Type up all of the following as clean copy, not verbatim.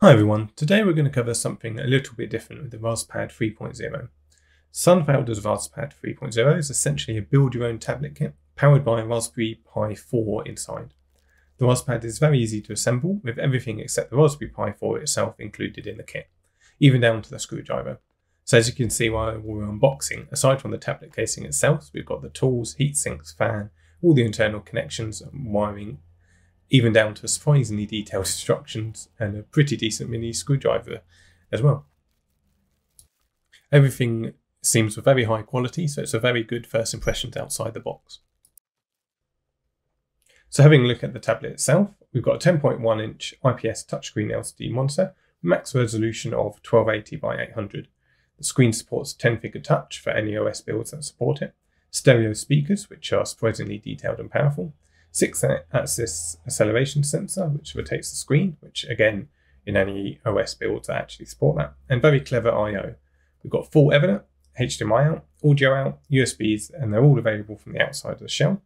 Hi everyone, today we're going to cover something a little bit different with the RasPad 3.0. Sunfelder's RasPad 3.0 is essentially a build-your-own tablet kit powered by a Raspberry Pi 4 inside. The RasPad is very easy to assemble with everything except the Raspberry Pi 4 itself included in the kit, even down to the screwdriver. So as you can see while we're unboxing, aside from the tablet casing itself, we've got the tools, heat sinks, fan, all the internal connections and wiring, even down to surprisingly detailed instructions and a pretty decent mini screwdriver as well. Everything seems of very high quality, so it's a very good first impressions outside the box. So having a look at the tablet itself, we've got a 10.1 inch IPS touchscreen LCD monitor, max resolution of 1280 by 800. The screen supports 10-figure touch for any OS builds that support it, stereo speakers which are surprisingly detailed and powerful, 6-axis acceleration sensor, which rotates the screen, which again, in any OS builds that actually support that, and very clever I/O. We've got full Ethernet, HDMI out, audio out, USBs, and they're all available from the outside of the shell.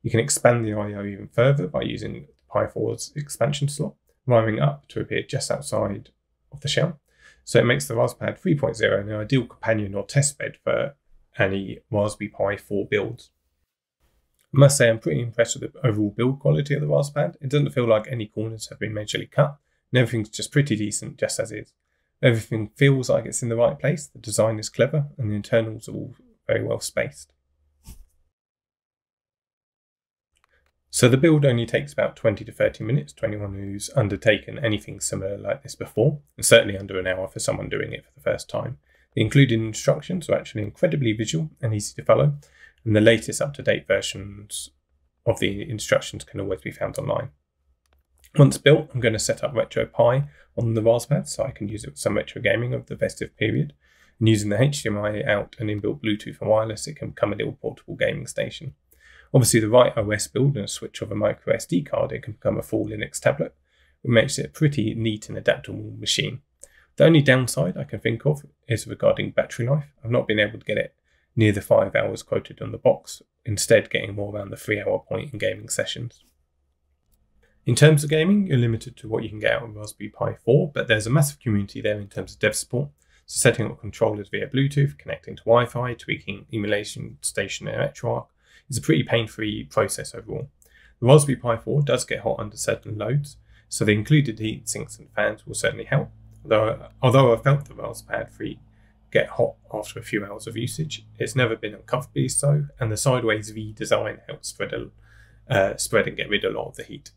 You can expand the I/O even further by using Pi 4's expansion slot, wiring up to appear just outside of the shell. So it makes the RasPad 3.0 an ideal companion or testbed for any Raspberry Pi 4 builds. I must say I'm pretty impressed with the overall build quality of the RasPad. It doesn't feel like any corners have been majorly cut, and everything's just pretty decent just as is. Everything feels like it's in the right place, the design is clever, and the internals are all very well spaced. So the build only takes about 20 to 30 minutes to anyone who's undertaken anything similar like this before, and certainly under an hour for someone doing it for the first time. The included instructions are actually incredibly visual and easy to follow, and the latest up-to-date versions of the instructions can always be found online. Once built, I'm going to set up RetroPie on the RasPad so I can use it with some retro gaming of the festive period. And using the HDMI out and inbuilt Bluetooth and wireless, it can become a little portable gaming station. Obviously, the right OS build and a switch of a micro SD card, it can become a full Linux tablet, which makes it a pretty neat and adaptable machine. The only downside I can think of is regarding battery life. I've not been able to get it near the 5 hours quoted on the box, instead getting more around the 3-hour point in gaming sessions. In terms of gaming, you're limited to what you can get out of Raspberry Pi 4, but there's a massive community there in terms of dev support, so setting up controllers via Bluetooth, connecting to Wi-Fi, tweaking emulation station and RetroArch is a pretty pain-free process overall. The Raspberry Pi 4 does get hot under certain loads, so the included heat sinks and fans will certainly help, although I felt the RasPad 3 get hot after a few hours of usage. It's never been uncomfortably so, and the sideways V design helps spread and get rid of a lot of the heat.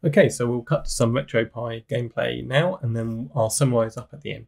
Okay, so we'll cut to some RetroPie gameplay now, and then I'll summarise up at the end.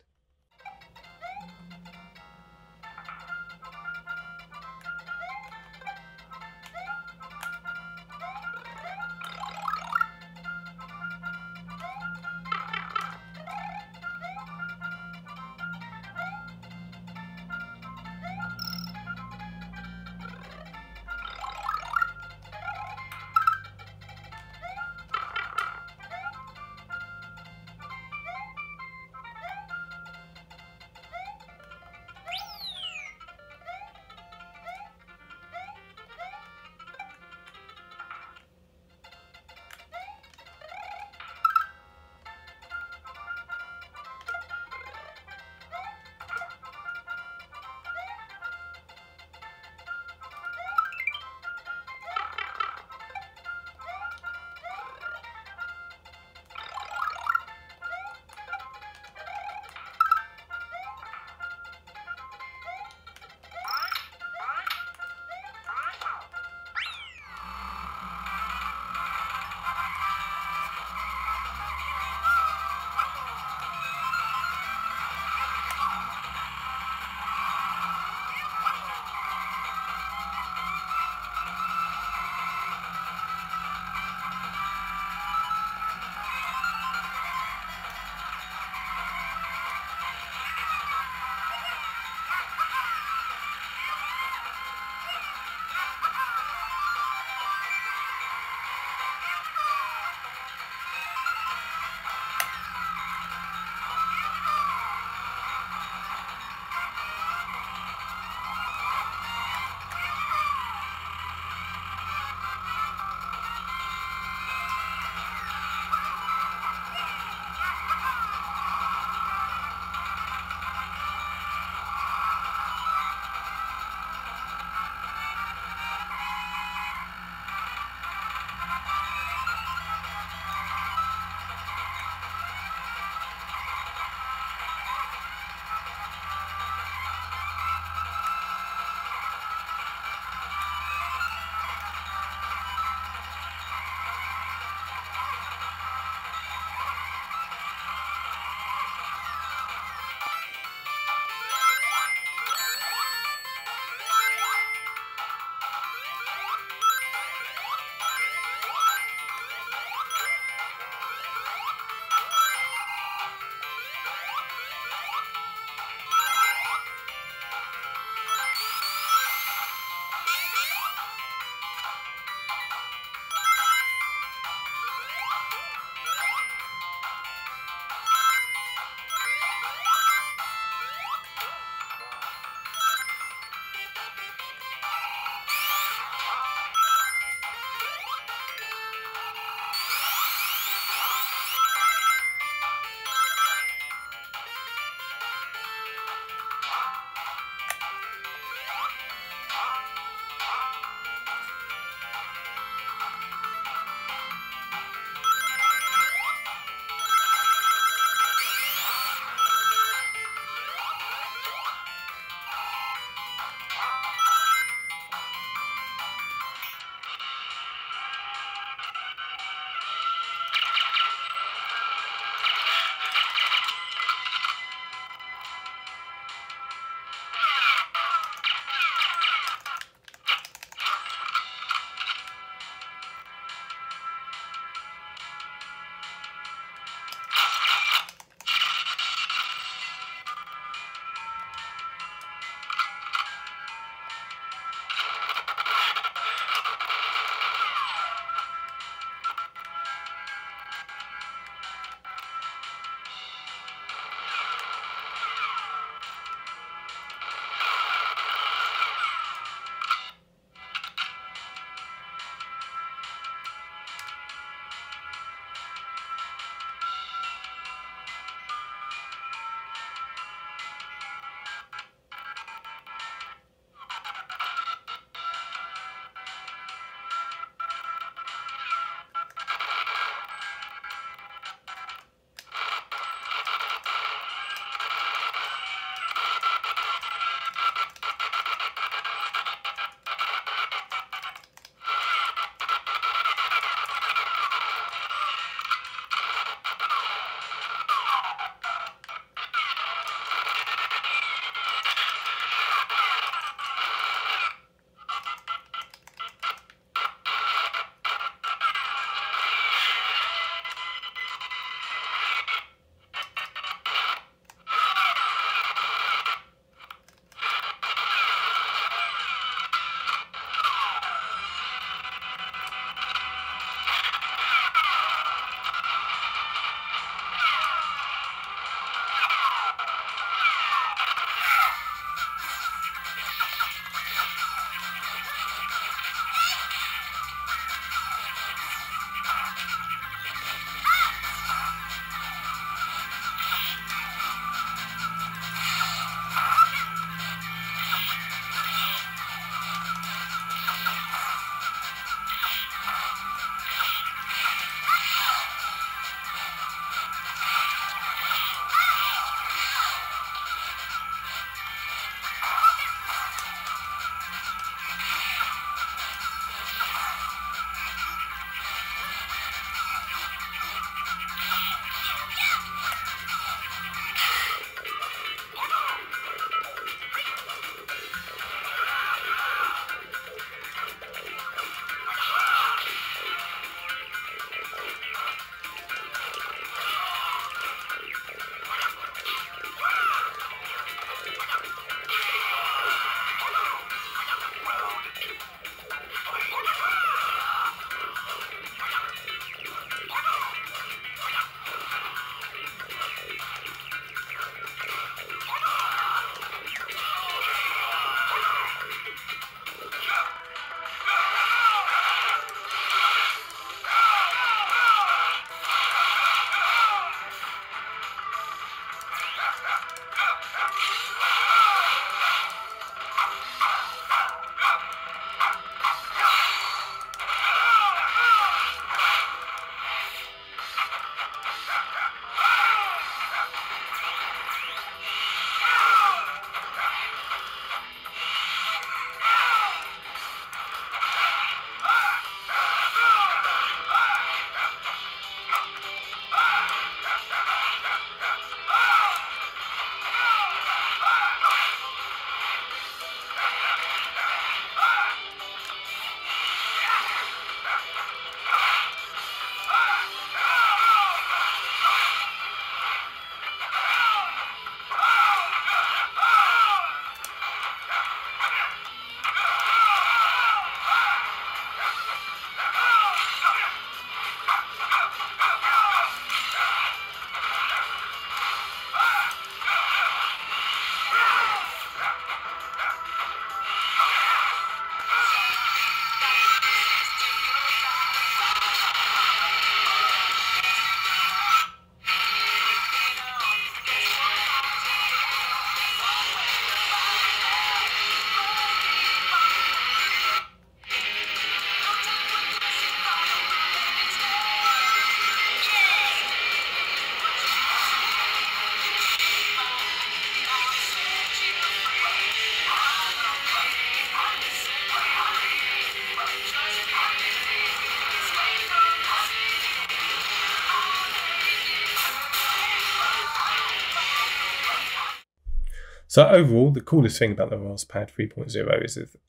So overall, the coolest thing about the RaspPad 3.0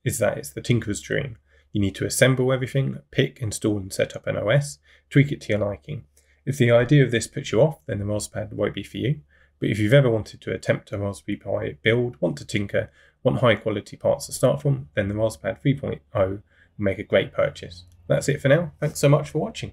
is that it's the tinkerer's dream. You need to assemble everything, pick, install and set up an OS, tweak it to your liking. If the idea of this puts you off, then the RaspPad won't be for you. But if you've ever wanted to attempt a Raspberry Pi build, want to tinker, want high quality parts to start from, then the RaspPad 3.0 will make a great purchase. That's it for now. Thanks so much for watching.